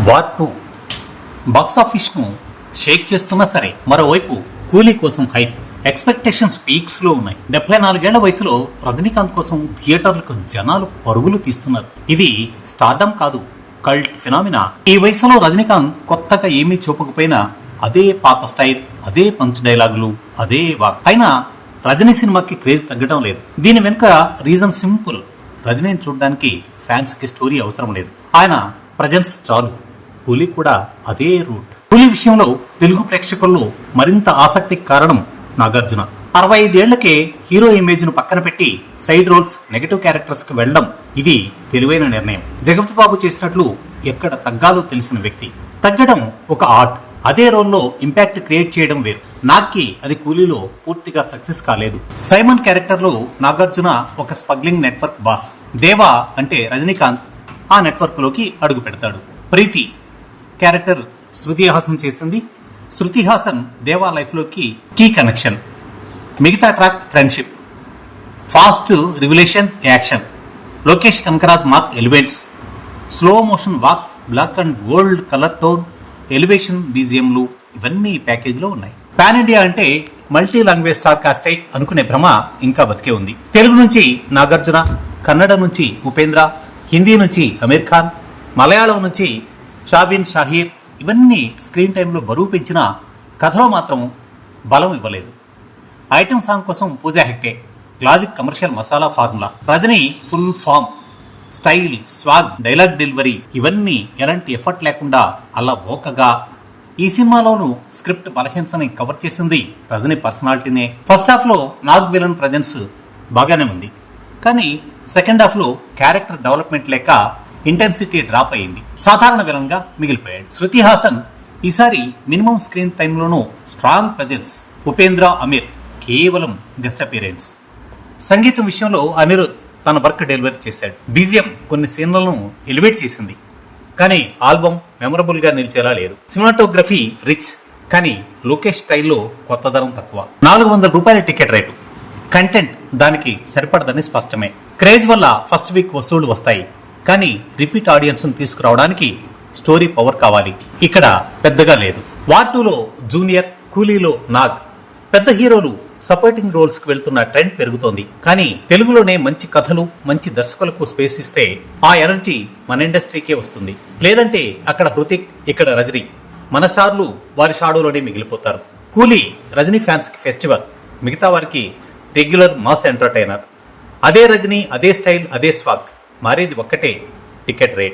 War 2 బాక్సాఫీస్ను Sheikh చేస్తున్నా సరే మరోవైపు కూలీ కోసం హైప్, ఎక్స్పెక్టేషన్స్ పీక్స్ లో ఉన్నాయి. 74 ఏళ్ల వయసులో రజనీకాంత్ కోసం థియేటర్లకు జనాలు పరుగులు తీస్తున్నారు. ఇది స్టార్డమ్ కాదు, కల్ట్ ఫినామినా. ఈ వయసులో రజనీకాంత్ కొత్తగా ఏమీ చూపకపోయినా అదే పాత స్టైల్, అదే పంచ్ డైలాగులు, అదే వాక్. అయినా రజనీ సినిమాకి క్రేజ్ తగ్గడం లేదు. దీని వెనుక రీజన్ సింపుల్. రజనీని చూడడానికి ఫ్యాన్స్ కి స్టోరీ అవసరం లేదు, ఆయన ప్రజెన్స్ చాలు. కూలీ కూడా అదే రూట్. కూలీ విషయంలో తెలుగు ప్రేక్షకుల్లో మరింత ఆసక్తికి కారణం నాగార్జున. 65 ఏళ్లకే హీరో ఇమేజ్ ను పక్కన పెట్టి సైడ్ రోల్స్, నెగటివ్ క్యారెక్టర్స్ కి వెళ్లడం ఇది తెలివైన నిర్ణయం. జగపతి బాబు చేసినట్లు ఎక్కడ తగ్గాలో తెలిసిన వ్యక్తి. తగ్గడం ఒక ఆర్ట్, అదే రోల్లో ఇంపాక్ట్ క్రియేట్ చేయడం వేరు. నాగ్కి అది కూలీలో పూర్తిగా సక్సెస్ కాలేదు. సైమన్ క్యారెక్టర్ లో నాగార్జున ఒక స్మగ్లింగ్ నెట్వర్క్ బాస్. దేవా అంటే రజనీకాంత్ ఆ నెట్వర్క్ లోకి అడుగు పెడతాడు. ప్రీతి క్యారెక్టర్ శృతి హాసన్ చేసింది. శృతి హాసన్ దేవా లైఫ్ లోకి కీ కనెక్షన్. మిగతా track friendship, fast revelation, action. Lokesh Kanagaraj mark elements, slow motion walks, black and gold colour tone, elevation, బీజిఎంలు ఇవన్నీ ప్యాకేజ్ లో ఉన్నాయి. పాన్ ఇండియా అంటే మల్టీ లాంగ్వేజ్ స్టార్ కాస్ట్ అయి అనుకునే భ్రమ ఇంకా బతికే ఉంది. తెలుగు నుంచి నాగార్జున, కన్నడ నుంచి ఉపేంద్ర, హిందీ నుంచి అమీర్ ఖాన్, మలయాళం నుంచి షాబీన్ షాహీర్. ఇవన్నీ స్క్రీన్ టైంలో బరువు పెంచిన కథలో మాత్రం బలం ఇవ్వలేదు. ఐటమ్ సాంగ్ కోసం Pooja Hegde, classic commercial masala formula. Rajini full form, style, swag, dialogue delivery ఇవన్నీ ఎలాంటి ఎఫర్ట్ లేకుండా అలా బోకగా. ఈ సినిమాలోనూ స్క్రిప్ట్ బలహీనతని కవర్ చేసింది రజనీ పర్సనాలిటీనే. ఫస్ట్ హాఫ్ లో నాగ్ విలన్ ప్రజెన్స్ బాగానే ఉంది, కానీ సెకండ్ హాఫ్ లో క్యారెక్టర్ డెవలప్మెంట్ లేక ఇంటెన్సిటీ డ్రాప్ అయింది. సాధారణ విలన్ గా మిగిలిపోయాడు. శృతి హాసన్ ఈసారి మినిమం స్క్రీన్ టైంలోనూ స్ట్రాంగ్ ప్రజెన్స్. ఉపేంద్ర, అమీర్ కేవలం గెస్ట్ అపీరెన్స్. సంగీతం విషయంలో అనిరుద్ తన వర్క్ డెలివరీ చేశాడు. బీజిఎం కొన్ని సీన్లను ఎలివేట్ చేసింది, కానీ ఆల్బమ్ మెమరబుల్ గా నిలిచేలా లేదు. సినిమాటోగ్రఫీ రిచ్, కానీ లోకేష్ స్టైల్లో కొత్తదనం తక్కువ. 400 రూపాయల టికెట్ రేటు. కంటెంట్ దానికి సరిపడదని స్పష్టమే. క్రేజ్ వల్ల ఫస్ట్ వీక్ వసూళ్లు వస్తాయి, కానీ రిపీట్ ఆడియన్స్ తీసుకురావడానికి స్టోరీ పవర్ కావాలి. ఇక్కడ పెద్దగా లేదు. వార్ 2లో జూనియర్, కూలీలో నాగ్. పెద్ద హీరోలు సపోర్టింగ్ రోల్స్ కి వెళ్తున్న ట్రెండ్ పెరుగుతోంది, కానీ తెలుగులోనే మంచి కథలు, మంచి దర్శకులకు స్పేస్ ఇస్తే ఆ ఎనర్జీ మన ఇండస్ట్రీకే వస్తుంది. లేదంటే అక్కడ హృతిక్, ఇక్కడ రజనీ. మన స్టార్లు వారి షాడోలోనే మిగిలిపోతారు. కూలీ రజనీ ఫ్యాన్స్ కి ఫెస్టివల్, మిగతా వారికి రెగ్యులర్ మాస్ ఎంటర్టైనర్. అదే రజనీ, అదే స్టైల్, అదే స్వాగ్. మారేది ఒక్కటే, టికెట్ రేట్.